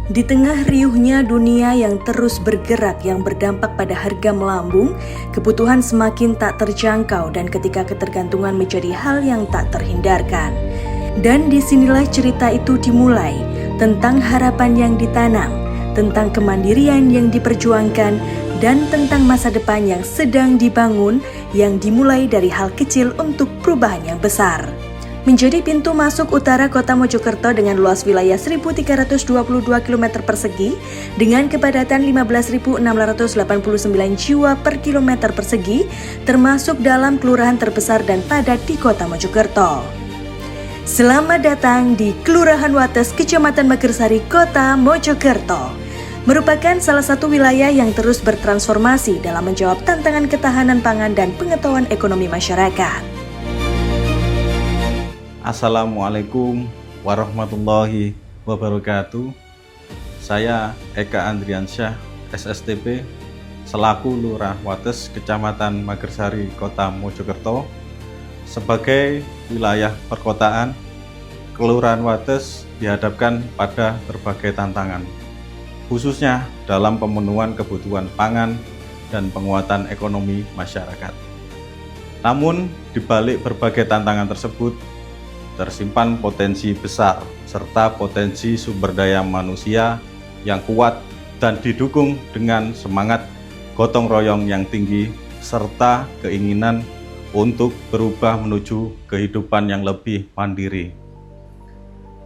Di tengah riuhnya dunia yang terus bergerak yang berdampak pada harga melambung, kebutuhan semakin tak terjangkau dan ketika ketergantungan menjadi hal yang tak terhindarkan. Dan disinilah cerita itu dimulai, tentang harapan yang ditanam, tentang kemandirian yang diperjuangkan, dan tentang masa depan yang sedang dibangun yang dimulai dari hal kecil untuk perubahan yang besar. Menjadi pintu masuk utara kota Mojokerto dengan luas wilayah 1.322 km persegi dengan kepadatan 15.689 jiwa per kilometer persegi, termasuk dalam kelurahan terbesar dan padat di kota Mojokerto. Selamat datang di Kelurahan Wates, Kecamatan Magersari, Kota Mojokerto. Merupakan salah satu wilayah yang terus bertransformasi dalam menjawab tantangan ketahanan pangan dan pengetahuan ekonomi masyarakat. Assalamualaikum warahmatullahi wabarakatuh. Saya Eka Andriansyah, SSTP, selaku Lurah Wates, Kecamatan Magersari, Kota Mojokerto. Sebagai wilayah perkotaan, Kelurahan Wates dihadapkan pada berbagai tantangan, khususnya dalam pemenuhan kebutuhan pangan dan penguatan ekonomi masyarakat. Namun, di balik berbagai tantangan tersebut, tersimpan potensi besar serta potensi sumber daya manusia yang kuat dan didukung dengan semangat gotong royong yang tinggi serta keinginan untuk berubah menuju kehidupan yang lebih mandiri.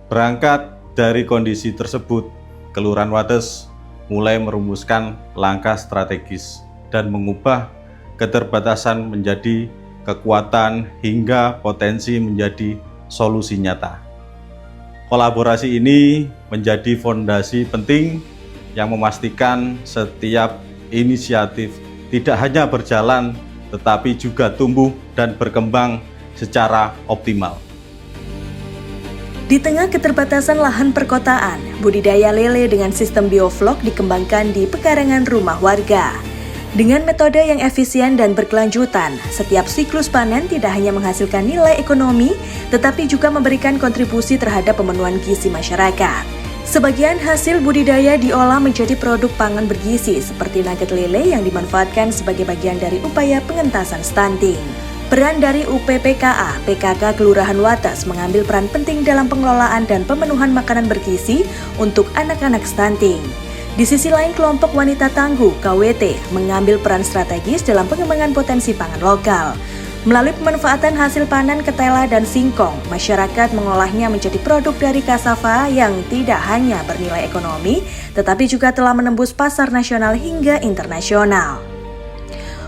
Berangkat dari kondisi tersebut, Kelurahan Wates mulai merumuskan langkah strategis dan mengubah keterbatasan menjadi kekuatan hingga potensi menjadi solusi nyata. Kolaborasi ini menjadi fondasi penting yang memastikan setiap inisiatif tidak hanya berjalan tetapi juga tumbuh dan berkembang secara optimal. Di tengah keterbatasan lahan perkotaan, budidaya lele dengan sistem bioflok dikembangkan di pekarangan rumah warga. Dengan metode yang efisien dan berkelanjutan, setiap siklus panen tidak hanya menghasilkan nilai ekonomi, tetapi juga memberikan kontribusi terhadap pemenuhan gizi masyarakat. Sebagian hasil budidaya diolah menjadi produk pangan bergizi seperti nugget lele yang dimanfaatkan sebagai bagian dari upaya pengentasan stunting. Peran dari UPPKA, PKK Kelurahan Wates mengambil peran penting dalam pengelolaan dan pemenuhan makanan bergizi untuk anak-anak stunting. Di sisi lain, kelompok wanita tangguh KWT mengambil peran strategis dalam pengembangan potensi pangan lokal. Melalui pemanfaatan hasil panen ketela dan singkong, masyarakat mengolahnya menjadi produk dari cassava yang tidak hanya bernilai ekonomi, tetapi juga telah menembus pasar nasional hingga internasional.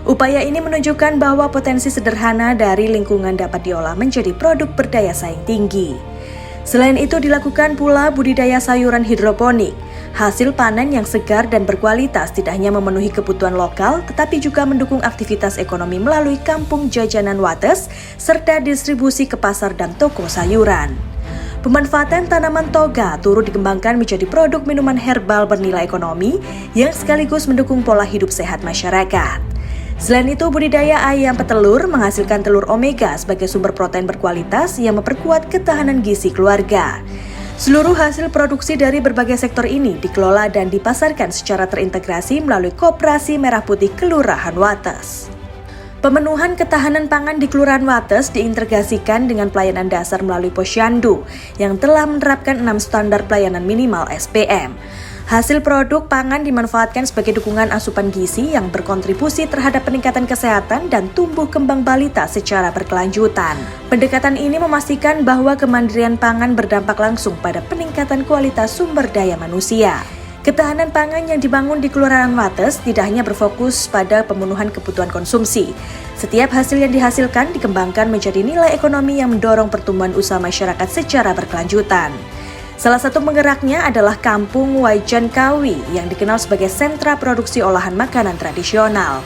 Upaya ini menunjukkan bahwa potensi sederhana dari lingkungan dapat diolah menjadi produk berdaya saing tinggi. Selain itu dilakukan pula budidaya sayuran hidroponik. Hasil panen yang segar dan berkualitas tidak hanya memenuhi kebutuhan lokal, tetapi juga mendukung aktivitas ekonomi melalui kampung jajanan Wates, serta distribusi ke pasar dan toko sayuran. Pemanfaatan tanaman toga turut dikembangkan menjadi produk minuman herbal bernilai ekonomi yang sekaligus mendukung pola hidup sehat masyarakat. Selain itu, budidaya ayam petelur menghasilkan telur omega sebagai sumber protein berkualitas yang memperkuat ketahanan gizi keluarga. Seluruh hasil produksi dari berbagai sektor ini dikelola dan dipasarkan secara terintegrasi melalui Koperasi Merah Putih Kelurahan Wates. Pemenuhan ketahanan pangan di Kelurahan Wates diintegrasikan dengan pelayanan dasar melalui Posyandu yang telah menerapkan 6 standar pelayanan minimal SPM. Hasil produk pangan dimanfaatkan sebagai dukungan asupan gizi yang berkontribusi terhadap peningkatan kesehatan dan tumbuh kembang balita secara berkelanjutan. Pendekatan ini memastikan bahwa kemandirian pangan berdampak langsung pada peningkatan kualitas sumber daya manusia. Ketahanan pangan yang dibangun di Kelurahan Wates tidak hanya berfokus pada pemenuhan kebutuhan konsumsi. Setiap hasil yang dihasilkan dikembangkan menjadi nilai ekonomi yang mendorong pertumbuhan usaha masyarakat secara berkelanjutan. Salah satu penggeraknya adalah Kampung Wajan Kawi yang dikenal sebagai sentra produksi olahan makanan tradisional.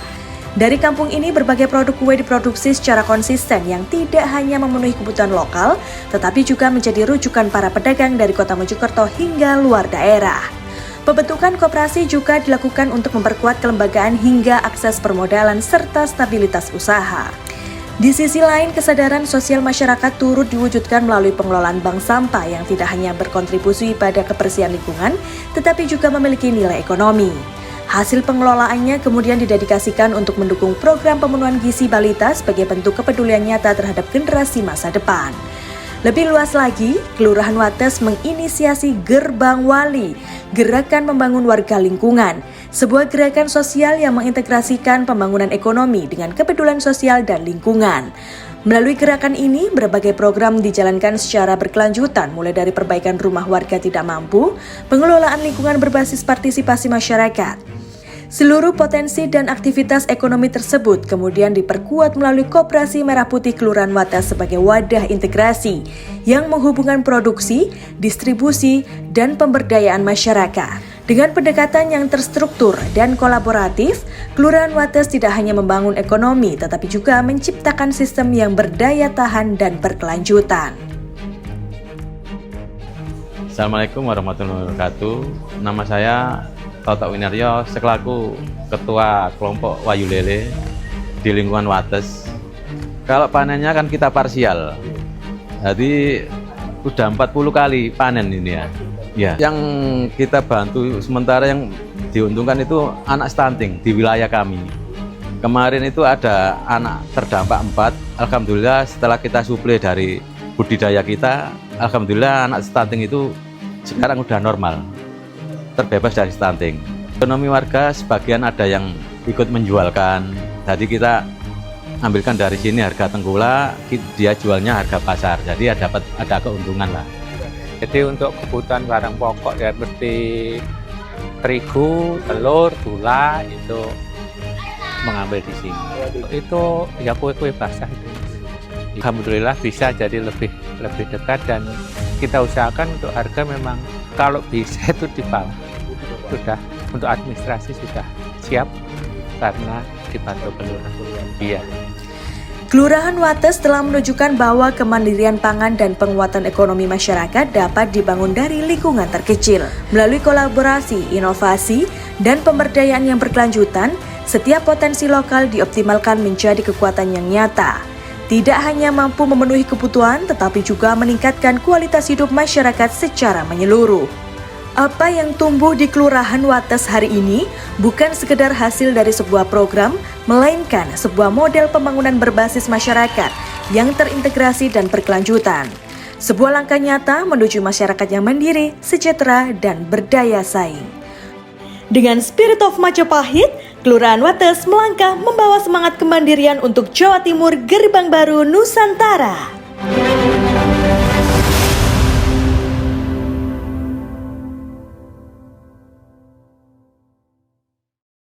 Dari kampung ini berbagai produk kue diproduksi secara konsisten yang tidak hanya memenuhi kebutuhan lokal, tetapi juga menjadi rujukan para pedagang dari kota Mojokerto hingga luar daerah. Pembentukan koperasi juga dilakukan untuk memperkuat kelembagaan hingga akses permodalan serta stabilitas usaha. Di sisi lain, kesadaran sosial masyarakat turut diwujudkan melalui pengelolaan bank sampah yang tidak hanya berkontribusi pada kebersihan lingkungan, tetapi juga memiliki nilai ekonomi. Hasil pengelolaannya kemudian didedikasikan untuk mendukung program pemenuhan gizi balita sebagai bentuk kepedulian nyata terhadap generasi masa depan. Lebih luas lagi, Kelurahan Wates menginisiasi Gerbang Wali, Gerakan Membangun Warga Lingkungan, sebuah gerakan sosial yang mengintegrasikan pembangunan ekonomi dengan kepedulian sosial dan lingkungan. Melalui gerakan ini, berbagai program dijalankan secara berkelanjutan, mulai dari perbaikan rumah warga tidak mampu, pengelolaan lingkungan berbasis partisipasi masyarakat. Seluruh potensi dan aktivitas ekonomi tersebut kemudian diperkuat melalui Koperasi Merah Putih Kelurahan Wates sebagai wadah integrasi yang menghubungkan produksi, distribusi, dan pemberdayaan masyarakat. Dengan pendekatan yang terstruktur dan kolaboratif, Kelurahan Wates tidak hanya membangun ekonomi, tetapi juga menciptakan sistem yang berdaya tahan dan berkelanjutan. Assalamualaikum warahmatullahi wabarakatuh. Nama saya Toto Winaryo, selaku Ketua Kelompok Wayu Lele di lingkungan Wates. Kalau panennya kan kita parsial, jadi udah 40 kali panen ini ya. Ya, yang kita bantu sementara yang diuntungkan itu anak stunting di wilayah kami. Kemarin itu ada anak terdampak 4, alhamdulillah setelah kita suplai dari budidaya kita, alhamdulillah anak stunting itu sekarang udah normal, terbebas dari stunting. Ekonomi warga sebagian ada yang ikut menjualkan, jadi kita ambilkan dari sini harga tengkulak, dia jualnya harga pasar, jadi ada keuntungan lah. Jadi untuk kebutuhan barang pokok ya seperti terigu, telur, gula itu mengambil di sini. Itu ya kue-kue basah itu. Alhamdulillah bisa jadi lebih dekat dan kita usahakan untuk harga memang kalau bisa itu di bawah. Sudah untuk administrasi sudah siap karena dibantu kelurahan. Iya. Kelurahan Wates telah menunjukkan bahwa kemandirian pangan dan penguatan ekonomi masyarakat dapat dibangun dari lingkungan terkecil. Melalui kolaborasi, inovasi, dan pemberdayaan yang berkelanjutan, setiap potensi lokal dioptimalkan menjadi kekuatan yang nyata. Tidak hanya mampu memenuhi kebutuhan, tetapi juga meningkatkan kualitas hidup masyarakat secara menyeluruh. Apa yang tumbuh di Kelurahan Wates hari ini bukan sekedar hasil dari sebuah program, melainkan sebuah model pembangunan berbasis masyarakat yang terintegrasi dan berkelanjutan. Sebuah langkah nyata menuju masyarakat yang mandiri, sejahtera, dan berdaya saing. Dengan spirit of Majapahit, Kelurahan Wates melangkah membawa semangat kemandirian untuk Jawa Timur, Gerbang Baru Nusantara.